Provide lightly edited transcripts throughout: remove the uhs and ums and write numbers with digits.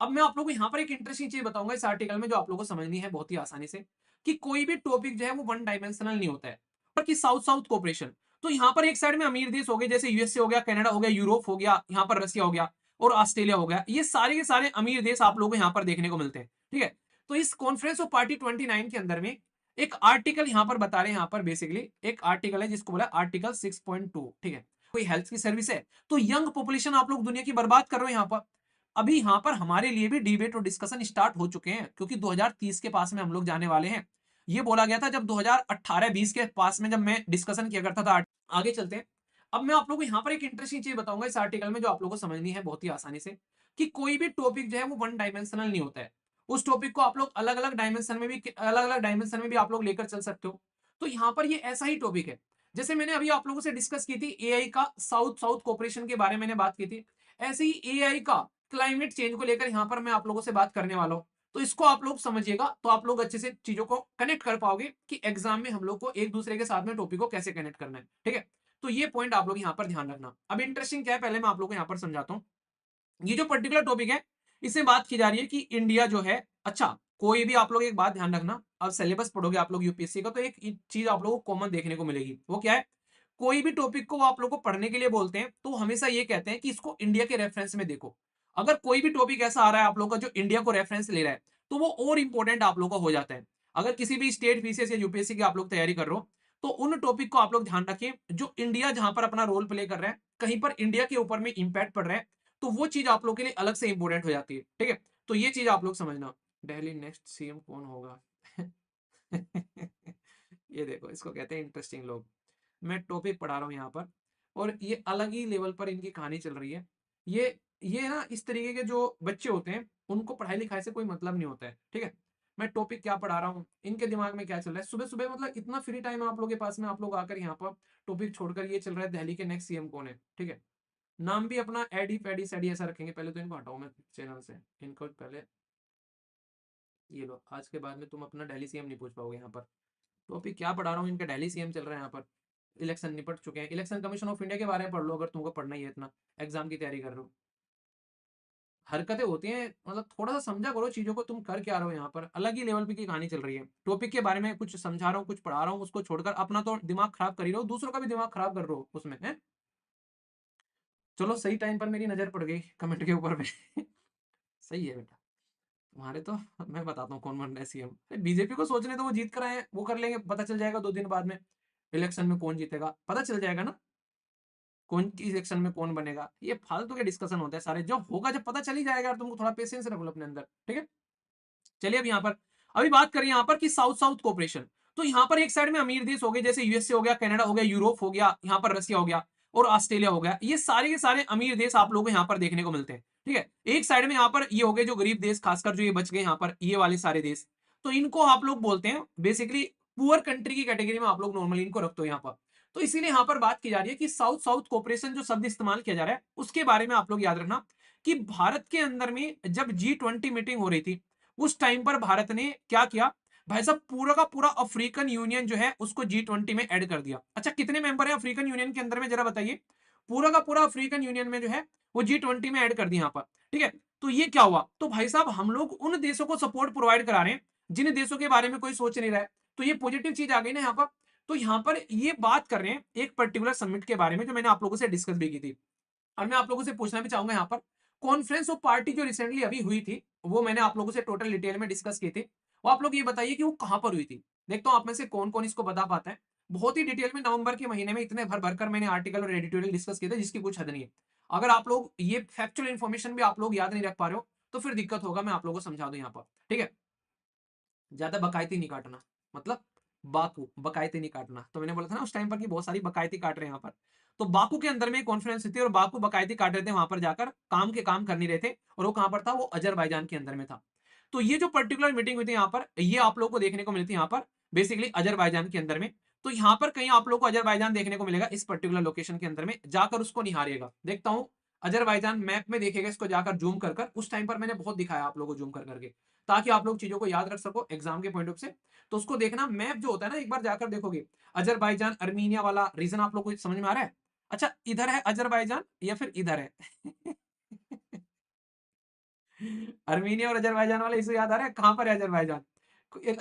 अब मैं आप लोगों को यहाँ पर एक इंटरेस्टिंग चीज बताऊंगा इस आर्टिकल में जो आप लोगों को समझनी है बहुत ही आसानी से, कि कोई भी टॉपिक जो है वो वन डायमेंशनल नहीं होता है। और कि साउथ साउथ कोऑपरेशन, तो यहाँ पर एक साइड में अमीर देश हो गए जैसे यूएसए हो गया, कनाडा हो गया, यूरोप हो गया, यहाँ पर रसिया हो गया और ऑस्ट्रेलिया हो गया, ये सारे के सारे अमीर देश आप लोगों को यहाँ पर देखने को मिलते हैं। ठीक है, तो इस कॉन्फ्रेंस ऑफ पार्टी 29 के अंदर में एक आर्टिकल यहाँ पर बता रहे हैं, यहाँ पर बेसिकली एक आर्टिकल है जिसको बोला आर्टिकल 6.2। ठीक है, कोई हेल्थ की सर्विस है तो यंग पॉपुलेशन आप लोग दुनिया की बर्बाद कर रहे हो यहाँ पर। अभी यहाँ पर हमारे लिए भी डिबेट और डिस्कशन स्टार्ट हो चुके हैं क्योंकि 2030 के पास में हम लोग जाने वाले हैं। ये बोला गया था जब 2018-20 के पास में जब मैं डिस्कशन किया करता था। आगे चलते हैं। अब मैं आप लोगों को यहाँ पर एक इंटरेस्टिंग चीज बताऊंगा इस आर्टिकल में जो आप लोगों को समझनी है बहुत ही आसानी से, कि कोई भी टॉपिक जो है वो वन डायमेंशनल नहीं होता है। उस टॉपिक को आप लोग अलग अलग डायमेंशन में भी आप लोग लेकर चल सकते हो। तो यहाँ पर ये ऐसा ही टॉपिक है जैसे मैंने अभी आप लोगों से डिस्कस की थी एआई का साउथ साउथ कोऑपरेशन के बारे में मैंने बात की थी, ऐसे ही एआई का क्लाइमेट चेंज को लेकर यहाँ पर मैं आप लोगों से बात करने वाला हूँ। तो इसको आप लोग समझिएगा तो आप लोग अच्छे से चीजों को कनेक्ट कर पाओगे कि एग्जाम में हम लोग को एक दूसरे के साथ में टॉपिक को कैसे कनेक्ट करना है। ठीक है, तो ये पॉइंट आप लोग यहाँ पर ध्यान रखना। अब इंटरेस्टिंग क्या है पहले मैं आप लोग को यहाँ पर समझाता हूँ। ये जो पर्टिकुलर टॉपिक है इसमें बात की जा रही है कि इंडिया जो है, अच्छा कोई भी आप लोग एक बात ध्यान रखना, अब सिलेबस पढ़ोगे आप लोग यूपीएससी का तो एक चीज आप लोगों को कॉमन देखने को मिलेगी, वो क्या है, कोई भी टॉपिक को वो आप लोग को पढ़ने के लिए बोलते हैं तो हमेशा ये कहते हैं कि इसको इंडिया के रेफरेंस में देखो। अगर कोई भी टॉपिक ऐसा आ रहा है आप लोग का जो इंडिया को रेफरेंस ले रहा है तो वो और इंपॉर्टेंट आप लोग का हो जाता है। अगर किसी भी स्टेट पीसीएस या यूपीएससी की आप लोग तैयारी कर रहे हो तो उन टॉपिक को आप लोग ध्यान रखिए जो इंडिया जहां पर अपना रोल प्ले कर रहा है, कहीं पर इंडिया के ऊपर में इंपैक्ट पड़ रहा है, तो वो चीज आप लोग के लिए अलग से इंपॉर्टेंट हो जाती है। ठीक है, तो ये चीज आप लोग समझना। दिल्ली नेक्स्ट सीएम कौन होगा? ये देखो इसको कहते हैं इंटरेस्टिंग लोग। मैं टॉपिक पढ़ा रहा हूँ यहाँ पर और ये अलग ही लेवल पर इनकी कहानी चल रही है। ये ना इस तरीके के जो बच्चे होते हैं उनको पढ़ाई लिखाई से कोई मतलब नहीं होता है। ठीक है, मैं टॉपिक क्या पढ़ा रहा हूँ, इनके दिमाग में क्या चल रहा है, सुबह सुबह मतलब इतना फ्री टाइम है आप लोगों के पास में, आप लोग आकर यहाँ पर टॉपिक छोड़कर ये चल रहा है दिल्ली के नेक्स्ट सीएम कौन है। ठीक है, नाम भी अपना एडी फैडी सैडी ऐसा रखेंगे। पहले तो इनको हटाओ मैं चैनल से, इनको पहले ये लो, आज के बाद में तुम अपना दिल्ली सीएम नहीं पूछ पाओगे यहाँ पर। तो अभी क्या पढ़ा रहा हूँ, इनका दिल्ली सीएम चल रहा है यहाँ पर। इलेक्शन निपट चुके हैं, इलेक्शन कमीशन ऑफ इंडिया के बारे में पढ़ लो अगर तुमको पढ़ना ही है इतना, एग्जाम की तैयारी कर रहे हो। हरकतें होती हैं, मतलब थोड़ा सा समझा करो चीजों को, तुम कर क्या रहे हो यहाँ पर, अलग ही लेवल पे की कहानी चल रही है। टॉपिक के बारे में कुछ समझा रहा हूँ कुछ पढ़ा रहा हूँ, उसको छोड़कर अपना तो दिमाग खराब कर ही रहो, दूसरों का भी दिमाग खराब कर रहे हो उसमें है। चलो सही टाइम पर मेरी नजर पड़ गई कमेंट के ऊपर में। सही है बेटा तुम्हारे तो। मैं बताता हूँ कौन बन रहा है सीएम, बीजेपी को सोचने तो वो जीत कर आए, वो कर लेंगे, पता चल जाएगा 2 दिन बाद में। इलेक्शन में कौन जीतेगा पता चल जाएगा ना, कौन की इलेक्शन में कौन बनेगा। ये फालतू के डिस्कशन होते हैं सारे, जब होगा जब पता चल ही जाएगा, तुमको थोड़ा पेशेंस रखो अपने अंदर। ठीक है, चलिए अब यहाँ पर अभी बात करें यहाँ पर कि साउथ साउथ कोऑपरेशन। तो यहाँ पर एक साइड में अमीर देश हो गए जैसे यूएसए हो गया, कनाडा हो गया, यूरोप हो गया, यहाँ पर रसिया हो गया और ऑस्ट्रेलिया हो गया, ये सारे के सारे अमीर देश आप लोगों को यहाँ पर देखने को मिलते हैं। ठीक है, एक साइड में यहाँ पर ये हो गए जो गरीब देश, खासकर जो ये बच गए यहाँ पर ये वाले सारे देश, तो इनको आप लोग बोलते हैं बेसिकली पुअर कंट्री की कैटेगरी में आप लोग नॉर्मली इनको रखते हो यहाँ पर। तो इसीलिए यहाँ पर बात की जा रही है कि साउथ साउथ कोऑपरेशन जो शब्द इस्तेमाल किया जा रहा है उसके बारे में आप लोग याद रखना कि भारत के अंदर में जब G20 मीटिंग हो रही थी उस टाइम पर भारत ने क्या किया, भाई साहब पूरा का पूरा अफ्रीकन यूनियन जो है उसको G20 में ऐड कर दिया। अच्छा कितने मेंबर है अफ्रीकन यूनियन के अंदर में जरा बताइए, पूरा का पूरा अफ्रीकन यूनियन में जो है वो G20 में ऐड कर दिया यहाँ पर। ठीक है, तो ये क्या हुआ, तो भाई साहब हम लोग उन देशों को सपोर्ट प्रोवाइड करा रहे हैं जिन देशों के बारे में कोई सोच नहीं रहा है, तो ये पॉजिटिव चीज आ गई ना यहाँ पर। तो यहाँ पर ये बात कर रहे हैं एक पर्टिकुलर समिट के बारे में जो मैंने आप लोगों से डिस्कस भी की थी। और मैं आप लोगों से पूछना भी चाहूंगा यहाँ पर, कॉन्फ्रेंस ऑफ पार्टी जो रिसेंटली अभी हुई थी वो मैंने आप लोगों से टोटल डिटेल में डिस्कस की थी, वो आप लोग ये बताइए कि वो कहां पर हुई थी। देखता हूं आप में से कौन कौन इसको बता पाता है। बहुत ही डिटेल में नवंबर के महीने में इतने भर भरकर मैंने आर्टिकल और एडिटोरियल डिस्कस किए थे जिसकी कुछ हद नहीं है। अगर आप लोग ये फैक्चुअल इन्फॉर्मेशन भी आप लोग याद नहीं रख पा रहे हो तो फिर दिक्कत होगा, मैं आप लोगों को समझा दूं यहाँ पर। ठीक है, ज्यादा बकायती नहीं काटना, मतलब बाकू बकायती नहीं काटना, तो मैंने बोला था ना उस टाइम पर कि बहुत सारी बकायती काट रहे हैं यहाँ पर। तो बाकू के अंदर में कॉन्फ्रेंस थी और बाकू बकायती काट रहे थे वहां पर जाकर, काम के काम कर नहीं रहे थे, और वो कहां पर था, वो अजरबैजान के अंदर में था। तो ये जो पर्टिकुलर मीटिंग हुई थी यहाँ पर, ये आप लोग को देखने को मिलती है यहाँ पर बेसिकली अजरबैजान के अंदर में। तो यहाँ पर कहीं आप लोग को अजरबैजान देखने को मिलेगा इस पर्टिकुलर लोकेशन के अंदर में, जाकर उसको निहारिएगा। देखता हूँ अजरबैजान मैप में देखेगा इसको जाकर जूम कर कर, उस टाइम पर मैंने बहुत दिखाया आप लोगों को जूम कर करके, ताकि आप लोग चीजों को याद रख सको एग्जाम के पॉइंट ऑफ से। तो उसको देखना मैप जो होता है ना, एक बार जाकर देखोगे अजरबैजान अर्मीनिया वाला रीजन आप लोग को समझ में आ रहा है। अच्छा इधर है अजरबैजान या फिर इधर है? अर्मीनिया और अजरबैजान वाला इशू याद आ रहा है? कहाँ पर है अजरबैजान?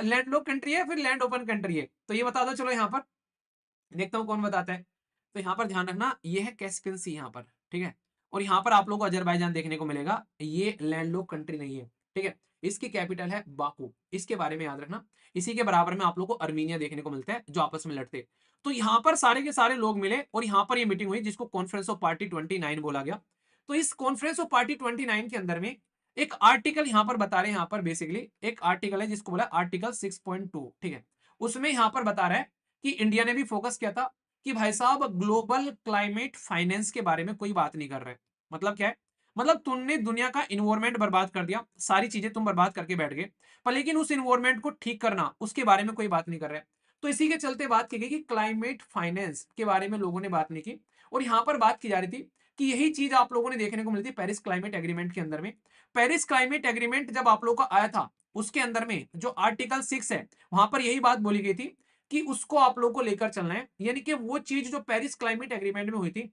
लैंड लॉक कंट्री है, फिर लैंड ओपन कंट्री है? तो ये बता दो चलो यहाँ पर, देखता हूँ कौन बताता है। तो यहाँ पर ध्यान रखना, ये है कैस्पियन सी यहाँ पर, ठीक है? और यहाँ पर आप लोगों को अजरबैजान देखने को मिलेगा, ये लैंडलॉक कंट्री नहीं है, ठीक है? इसकी कैपिटल है बाकू, इसके बारे में याद रखना। इसी के बराबर में आप लोगों को अर्मीनिया देखने को मिलता है, जो आपस में लड़ते हैं। तो यहाँ पर सारे के सारे लोग मिले और यहाँ पर ये मीटिंग हुई, जिसको कॉन्फ्रेंस ऑफ पार्टी 29 बोला गया। तो इस कॉन्फ्रेंस ऑफ पार्टी 29 के अंदर में एक आर्टिकल यहाँ पर बता रहे हैं, यहाँ पर बेसिकली एक आर्टिकल है जिसको बोला आर्टिकल 6.2, ठीक है? उसमें यहाँ पर बता रहा है कि इंडिया ने भी फोकस किया था कि भाई साहब ग्लोबल क्लाइमेट फाइनेंस के बारे में कोई बात नहीं कर रहे। मतलब क्या है? मतलब तुमने दुनिया का इन्वायरमेंट बर्बाद कर दिया, सारी चीजें तुम बर्बाद करके बैठ गए, पर लेकिन उस इन्वायरमेंट को ठीक करना, उसके बारे में कोई बात नहीं कर रहे। तो इसी के चलते बात की गई कि क्लाइमेट फाइनेंस के बारे में लोगों ने बात नहीं की। और यहां पर बात की जा रही थी कि यही चीज आप लोगों ने देखने को मिलती पेरिस क्लाइमेट एग्रीमेंट के अंदर में। पेरिस क्लाइमेट एग्रीमेंट जब आप लोगों का आया था, उसके अंदर में जो आर्टिकल 6 है, वहां पर यही बात बोली गई थी कि उसको आप लोगों को लेकर चलना है। यानी कि वो चीज जो पेरिस क्लाइमेट एग्रीमेंट में हुई थी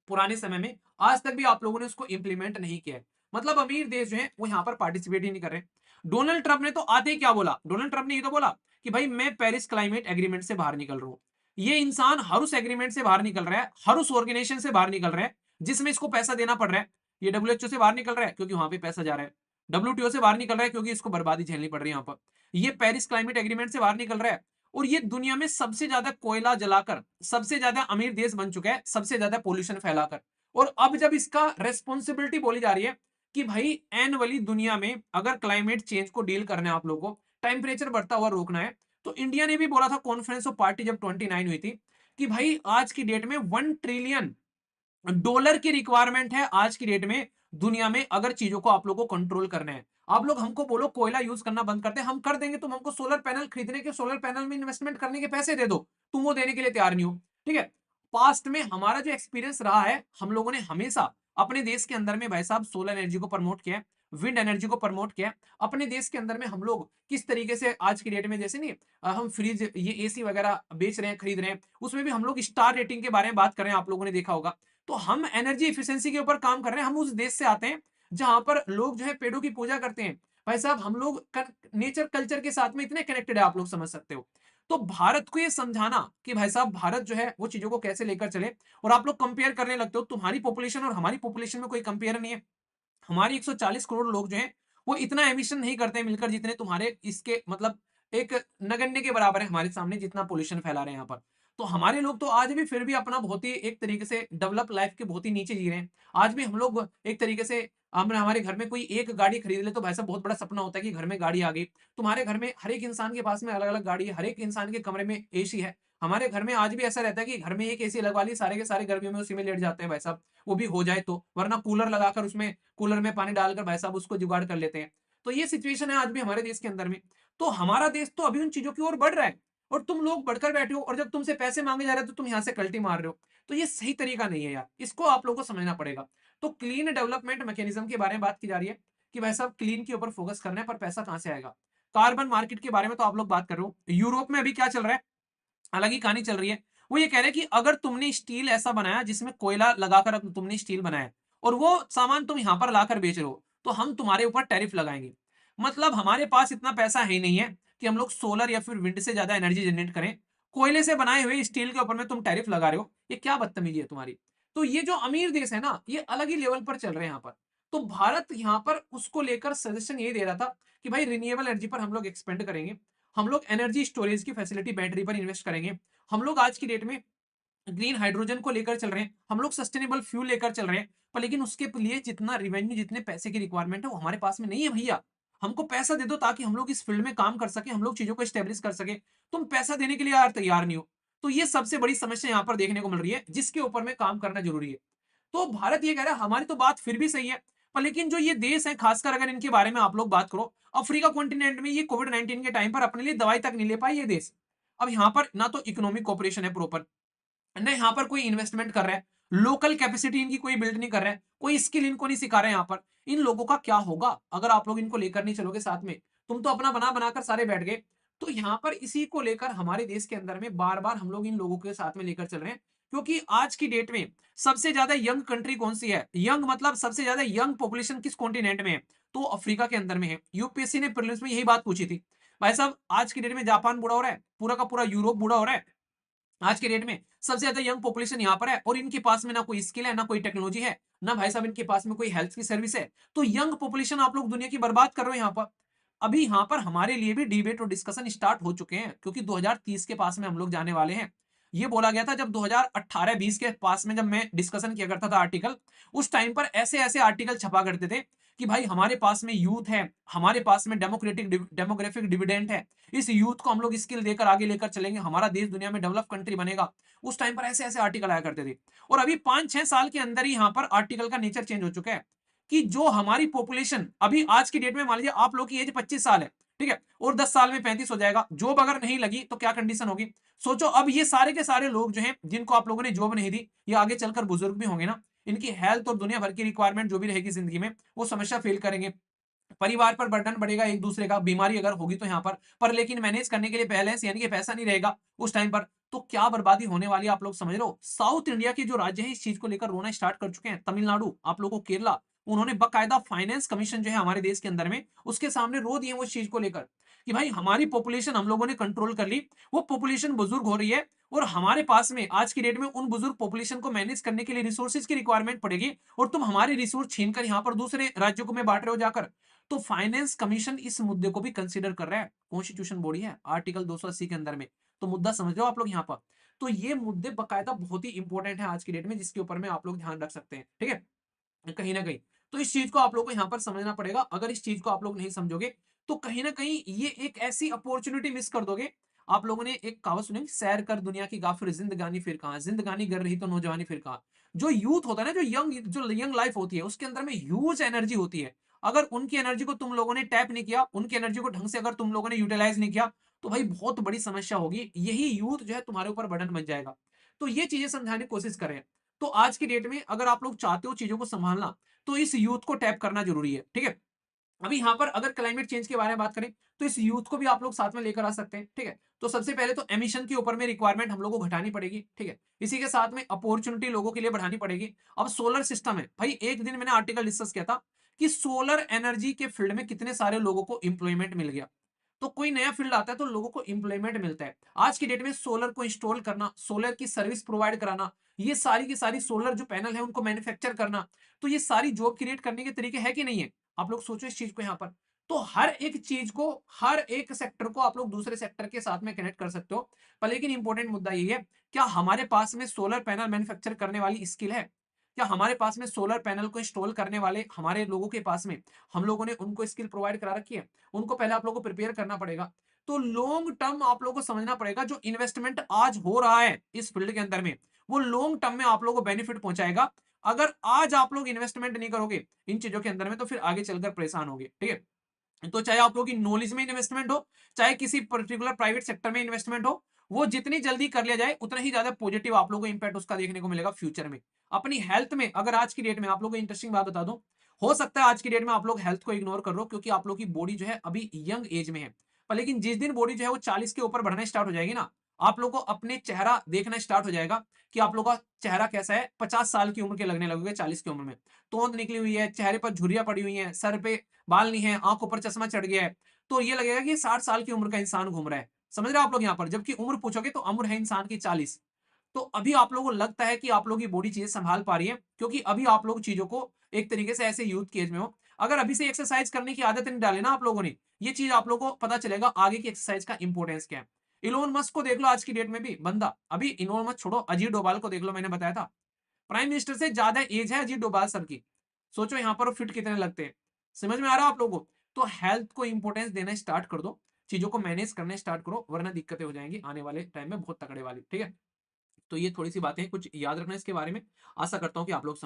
पुराने समय में, आज तक भी आप लोगों ने उसको इंप्लीमेंट नहीं किया है। मतलब अमीर देश जो है वो यहाँ पर पार्टिसिपेट ही नहीं कर रहे। डोनाल्ड ट्रंप ने तो आते ही क्या बोला? डोनाल्ड ट्रंप ने ये तो बोला कि भाई मैं पेरिस क्लाइमेट एग्रीमेंट से बाहर निकल रहा हूं। ये इंसान हर उस एग्रीमेंट से बाहर निकल रहा है, हर उस ऑर्गेनाइजेशन से बाहर निकल रहा है जिसमें इसको पैसा देना पड़ रहा है। ये डब्ल्यूएचओ से बाहर निकल रहा है क्योंकि वहां पे पैसा जा रहा है। डब्ल्यूटीओ से बाहर निकल रहा है क्योंकि इसको बर्बादी झेलनी पड़ रही है यहाँ पर। ये पेरिस क्लाइमेट एग्रीमेंट से बाहर निकल रहा है और ये दुनिया में सबसे ज्यादा कोयला जलाकर सबसे ज्यादा अमीर देश बन चुका है, सबसे ज्यादा पोल्यूशन फैलाकर। और अब जब इसका रेस्पॉन्सिबिलिटी बोली जा रही है कि भाई एनुअली दुनिया में अगर क्लाइमेट चेंज को डील करना है, आप लोगों को टेम्परेचर बढ़ता हुआ रोकना है, तो इंडिया ने भी बोला था कॉन्फ्रेंस ऑफ पार्टी जब 29 हुई थी कि भाई आज की डेट में $1 ट्रिलियन की रिक्वायरमेंट है आज की डेट में दुनिया में, अगर चीजों को आप लोगों को कंट्रोल करना है। आप लोग हमको बोलो कोयला यूज करना बंद करते हैं, हम कर देंगे। तुम हमको सोलर पैनल खरीदने के, सोलर पैनल में इन्वेस्टमेंट करने के पैसे दे दो, तुम वो देने के लिए तैयार नहीं हो, ठीक है? पास्ट में हमारा जो एक्सपीरियंस रहा है, हम लोगों ने हमेशा अपने देश के अंदर में भाई साहब सोलर एनर्जी को प्रमोट किया, विंड एनर्जी को प्रमोट किया। अपने देश के अंदर में हम लोग किस तरीके से आज की डेट में, जैसे नहीं हम फ्रिज, ये एसी वगैरह बेच रहे हैं, खरीद रहे हैं, उसमें भी हम लोग स्टार रेटिंग के बारे में बात कर रहे हैं, आप लोगों ने देखा होगा। तो हम एनर्जी एफिशिएंसी के ऊपर काम कर रहे हैं। हम उस देश से आते हैं जहां पर लोग जो है पेड़ों की पूजा करते हैं। भाई साहब हम लोग नेचर कल्चर के साथ में इतने कनेक्टेड है, आप लोग समझ सकते हो। तो भारत को ये समझाना कि भाई साहब भारत जो है वो चीजों को कैसे लेकर चले, और आप लोग कंपेयर करने लगते हो, तुम्हारी पॉपुलेशन और हमारी पॉपुलेशन में कोई कंपेयर नहीं है। हमारे 140 करोड़ लोग जो हैं वो इतना एमिशन नहीं करते हैं मिलकर, जितने तुम्हारे इसके मतलब एक नगण्य के बराबर है हमारे सामने, जितना पोल्यूशन फैला रहे हैं यहाँ पर। तो हमारे लोग तो आज भी फिर भी अपना बहुत ही एक तरीके से डेवलप लाइफ के बहुत ही नीचे जी रहे हैं। आज भी हम लोग एक तरीके से, हम हमारे घर में कोई एक गाड़ी खरीद ले तो भाई साहब बहुत बड़ा सपना होता है कि घर में गाड़ी आ गई। तुम्हारे घर में हर एक इंसान के पास में अलग अलग गाड़ी है, हर एक इंसान के कमरे में एसी है। हमारे घर में आज भी ऐसा रहता है कि घर में एक एसी लगवा ली, सारे के सारे गर्मियों में उसी में लेट जाते हैं भाई साहब, वो भी हो जाए तो, वरना कूलर लगाकर उसमें, कूलर में पानी डालकर भाई साहब उसको जुगाड़ कर लेते हैं। तो ये सिचुएशन है आज भी हमारे देश के अंदर में। तो हमारा देश तो अभी उन चीजों की ओर बढ़ रहा है, और तुम लोग बढ़कर बैठे हो, और जब तुमसे पैसे मांगे जा रहे हैं तो तुम यहाँ से कल्टी मार रहे हो। तो ये सही तरीका नहीं है यार, इसको आप लोगों को समझना पड़ेगा। तो क्लीन डेवलपमेंट मैकेनिज्म के बारे में बात की जा रही है कि भाई साहब क्लीन के ऊपर फोकस करना है, पर पैसा कहां से आएगा? कार्बन मार्केट के बारे में तो आप लोग बात कर रहे हो। यूरोप में अभी क्या चल रहा है, अलग ही कहानी चल रही है। वो ये कह रहे हैं कि अगर तुमने स्टील ऐसा बनाया जिसमें कोयला लगाकर तुमने स्टील बनाया, और वो सामान तुम यहां पर लाकर बेच रहे हो, तो हम तुम्हारे ऊपर टैरिफ लगाएंगे। मतलब हमारे पास इतना पैसा है ही नहीं है कि हम लोग सोलर या फिर विंड से ज्यादा एनर्जी जनरेट करें, कोयले से बनाए हुए स्टील के ऊपर में तुम टैरिफ लगा रहे हो, ये क्या बदतमीजी है तुम्हारी? तो ये जो अमीर देश है ना, ये अलग ही लेवल पर चल रहे हैं यहाँ पर। तो भारत यहाँ पर उसको लेकर सजेशन ये दे रहा था कि भाई रिन्यूएबल एनर्जी पर हम लोग एक्सपेंड करेंगे, हम लोग एनर्जी स्टोरेज की फैसिलिटी बैटरी पर इन्वेस्ट करेंगे, हम लोग आज की डेट में ग्रीन हाइड्रोजन को लेकर चल रहे हैं, हम लोग सस्टेनेबल फ्यूल लेकर चल रहे हैं। पर लेकिन उसके लिए जितना रिवेन्यू, जितने पैसे की रिक्वायरमेंट है वो हमारे पास में नहीं है भैया। हमको पैसा दे दो ताकि हम लोग इस फील्ड में काम कर सके, हम लोग चीजों को स्टेब्लिश कर सके। तुम पैसा देने के लिए यार तैयार नहीं हो। तो ये सबसे बड़ी समस्या यहाँ पर देखने को मिल रही है, जिसके ऊपर में काम करना जरूरी है। तो भारत ये कह रहा है, हमारी तो बात फिर भी सही है, पर लेकिन जो ये देश है, खासकर अगर इनके बारे में आप लोग बात करो, अफ्रीका कॉन्टिनेंट में ये कोविड-19 के टाइम पर अपने लिए दवाई तक नहीं ले पाए ये देश। अब यहाँ पर ना तो इकोनॉमिक कोऑपरेशन है प्रॉपर, ना यहाँ पर कोई इन्वेस्टमेंट कर रहा है, लोकल कैपेसिटी इनकी कोई बिल्ड नहीं कर रहा है, कोई स्किल इनको नहीं सिखा रहे हैं यहाँ पर। इन लोगों का क्या होगा अगर आप लोग इनको लेकर नहीं चलोगे साथ में? तुम तो अपना बना बनाकर सारे बैठ गए। तो यहाँ पर इसी को लेकर हमारे देश के अंदर में बार बार हम लोग इन लोगों के साथ में लेकर चल रहे हैं क्योंकि आज की डेट में सबसे ज्यादा यंग कंट्री कौन सी है, यंग मतलब सबसे ज्यादा यंग पॉपुलेशन किस कॉन्टिनेंट में है, तो अफ्रीका के अंदर में है। यूपीएससी ने प्रीलिम्स में यही बात पूछी थी। भाई साहब आज की डेट में जापान बूढ़ा हो रहा है, पूरा का पूरा यूरोप बूढ़ा हो रहा है, आज के डेट में सबसे ज्यादा यंग पॉपुलेशन यहाँ पर है, और इनके पास में ना कोई स्किल है, ना कोई टेक्नोलॉजी है, ना भाई साहब इनके पास में कोई हेल्थ की सर्विस है। तो यंग पॉपुलेशन आप लोग दुनिया की बर्बाद कर रहे हो यहाँ पर। अभी यहाँ पर हमारे लिए भी डिबेट और डिस्कशन स्टार्ट हो चुके हैं, क्योंकि 2030 के पास में हम लोग जाने वाले हैं। ये बोला गया था जब 2018-20 के पास में, जब मैं डिस्कशन किया करता था आर्टिकल, उस टाइम पर ऐसे ऐसे आर्टिकल छपा करते थे कि भाई हमारे पास में यूथ है, हमारे पास में डेमोग्राफिक डिविडेंड है, इस यूथ को हम लोग स्किल देकर आगे लेकर चलेंगे, हमारा देश दुनिया में डेवलप कंट्री बनेगा। उस टाइम पर ऐसे ऐसे आर्टिकल आया करते थे। और अभी 5-6 साल के अंदर ही यहाँ पर आर्टिकल का नेचर चेंज हो चुका है, कि जो हमारी पॉपुलेशन अभी आज की डेट में, मान लीजिए आप लोग की एज 25 साल है, ठीक है, और 10 साल में 35 हो जाएगा, जॉब अगर नहीं लगी तो क्या कंडीशन होगी। सोचो अब ये सारे के सारे लोग जो हैं, जिनको आप लोगों ने जॉब नहीं दी, ये आगे चलकर बुजुर्ग भी होंगे ना, इनकी हेल्थ और दुनिया भर की रिक्वायरमेंट जो भी रहेगी जिंदगी में, वो समस्या फेल करेंगे। परिवार पर बर्डन बढ़ेगा एक दूसरे का, बीमारी अगर होगी तो यहाँ पर लेकिन मैनेज करने के लिए बैलेंस यानी कि पैसा नहीं रहेगा उस टाइम पर, तो क्या बर्बादी होने वाली है आप लोग समझ रहे हो। साउथ इंडिया के जो राज्य है इस चीज को लेकर रोना स्टार्ट कर चुके हैं, तमिलनाडु, आप लोगों को केरला, उन्होंने बकायदा फाइनेंस कमीशन जो है हमारे देश के अंदर में, उसके सामने रो दिए वो इस चीज को लेकर, कि भाई हमारी पॉपुलेशन हम लोगों ने कंट्रोल कर ली, वो पॉपुलेशन बुजुर्ग हो रही है, और हमारे पास में आज की डेट में उन बुजुर्ग पॉपुलेशन को मैनेज करने के लिए रिसोर्सेज की रिक्वायरमेंट पड़ेगी, और तुम हमारे रिसोर्स छीनकर यहाँ पर दूसरे राज्यों को में बांट रहे हो जाकर। तो फाइनेंस कमीशन इस मुद्दे को भी कंसीडर कर रहा है, कॉन्स्टिट्यूशन बॉडी है आर्टिकल 280 के अंदर में। तो मुद्दा समझ रहे हो आप लोग यहाँ पर। तो ये मुद्दे बकायदा बहुत ही इंपॉर्टेंट है आज की डेट में, जिसके ऊपर में आप लोग ध्यान रख सकते हैं, ठीक है, कहीं ना कहीं। तो इस चीज को आप लोग को यहाँ पर समझना पड़ेगा, अगर इस चीज को आप लोग नहीं समझोगे तो कहीं ना कहीं ये एक ऐसी अपॉर्चुनिटी मिस कर दोगे। आप लोगों ने एक कहावत सुनी, सैर कर दुनिया की गाफिर जिंदगानी फिर कहां, जिंदगानी कर रही तो नौजवानी फिर कहां। जो यूथ होता है ना, जो यंग लाइफ होती है, उसके अंदर में ह्यूज एनर्जी होती है। अगर उनकी एनर्जी को तुम लोगों ने टैप नहीं किया, उनकी एनर्जी को ढंग से अगर तुम लोगों ने यूटिलाइज नहीं किया, तो भाई बहुत बड़ी समस्या होगी, यही यूथ जो है तुम्हारे ऊपर बर्डन बन जाएगा। तो ये चीजें समझाने की कोशिश करें। तो आज की डेट में अगर आप लोग चाहते हो चीजों को संभालना, तो इस यूथ को टैप करना जरूरी है, ठीक है। अभी यहाँ पर अगर क्लाइमेट चेंज के बारे में बात करें, तो इस यूथ को भी आप लोग साथ में लेकर आ सकते हैं, ठीक है। तो सबसे पहले तो एमिशन के ऊपर में रिक्वायरमेंट हम लोग को घटानी पड़ेगी, ठीक है। इसी के साथ में अपॉर्चुनिटी लोगों के लिए बढ़ानी पड़ेगी। अब सोलर सिस्टम है भाई, एक दिन मैंने आर्टिकल डिस्कस किया था कि सोलर एनर्जी के फील्ड में कितने सारे लोगों को इंप्लॉयमेंट मिल गया। तो कोई नया फील्ड आता है तो लोगों को इंप्लॉयमेंट मिलता है। आज की डेट में सोलर को इंस्टॉल करना, सोलर की सर्विस प्रोवाइड कराना, ये सारी की सारी सोलर जो पैनल है उनको मैन्युफैक्चर करना, तो ये सारी जॉब क्रिएट करने के तरीके है कि नहीं है। आप लोग सोचो इस चीज को यहाँ पर। तो हर एक चीज को, हर एक सेक्टर को आप लोग दूसरे सेक्टर के साथ में कनेक्ट कर सकते हो। पर लेकिन इंपॉर्टेंट मुद्दा ये है, क्या हमारे पास में सोलर पैनल मैन्युफैक्चर करने वाली स्किल है, क्या हमारे पास में सोलर पैनल को इंस्टॉल करने वाले हमारे लोगों के पास में, हम लोगों ने उनको स्किल प्रोवाइड करा रखी है। उनको पहले आप लोगों को प्रिपेयर करना पड़ेगा। तो लॉन्ग टर्म आप लोगों को समझना पड़ेगा, जो इन्वेस्टमेंट आज हो रहा है इस फील्ड के अंदर में, वो लॉन्ग टर्म में आप लोगों को बेनिफिट पहुंचाएगा। अगर आज आप लोग इन्वेस्टमेंट नहीं करोगे इन चीजों के अंदर में, तो फिर आगे चलकर परेशान होगे, ठीक है। तो चाहे आप लोगों की नॉलेज में इन्वेस्टमेंट हो, चाहे किसी पर्टिकुलर प्राइवेट सेक्टर में इन्वेस्टमेंट हो, वो जितनी जल्दी कर लिया जाए उतना ही ज्यादा पॉजिटिव आप लोगों को इंपैक्ट उसका देखने को मिलेगा फ्यूचर में। अपनी हेल्थ में, अगर आज की डेट में आप लोगों को इंटरेस्टिंग बात बता दूं, हो सकता है आज की डेट में आप लोग हेल्थ को इग्नोर कर रहे हो, क्योंकि आप लोग की बॉडी जो है अभी यंग एज में है। पर लेकिन जिस दिन बॉडी जो है वो 40 के ऊपर बढ़ना स्टार्ट हो जाएगी ना, आप लोग को अपने चेहरा देखना स्टार्ट हो जाएगा कि आप लोग का चेहरा कैसा है। 50 साल की उम्र के लगने लगोगे, 40 की उम्र में तोंद निकली हुई है, चेहरे पर झुर्रियां पड़ी हुई हैं, सर पे बाल नहीं है, आंखों पर चश्मा चढ़ गया है, तो ये लगेगा कि 60 साल की उम्र का इंसान घूम रहा है। समझ रहे हो आप लोग यहाँ पर, जबकि उम्र पूछोगे तो उम्र है इंसान की 40। तो अभी आप लोगों को लगता है कि आप लोग की बॉडी चीजें संभाल पा रही है, क्योंकि अभी आप लोग चीजों को एक तरीके से ऐसे यूथ की एज में हो। अगर अभी से एक्सरसाइज करने की आदत नहीं डाली ना आप लोगों ने, ये चीज आप लोगों को पता चलेगा आगे की एक्सरसाइज का इंपॉर्टेंस क्या है। इलोन मस्क को देख लो, आज की डेट में भी बंदा, अभी इलोन मस्क छोड़ो, अजीत डोभाल को देख लो, मैंने बताया था प्राइम मिनिस्टर से ज्यादा एज है अजीत डोभाल सर की। सोचो यहाँ पर फिट कितने लगते हैं। समझ में आ रहा है आप लोगों को। तो हेल्थ को इंपॉर्टेंस देना स्टार्ट कर दो, चीजों को मैनेज करना स्टार्ट करो, वरना दिक्कतें हो जाएंगी आने वाले टाइम में बहुत तगड़े वाली, ठीक है। तो ये थोड़ी सी बातें कुछ याद रखना इसके बारे में, आशा करता हूँ कि आप लोग समझ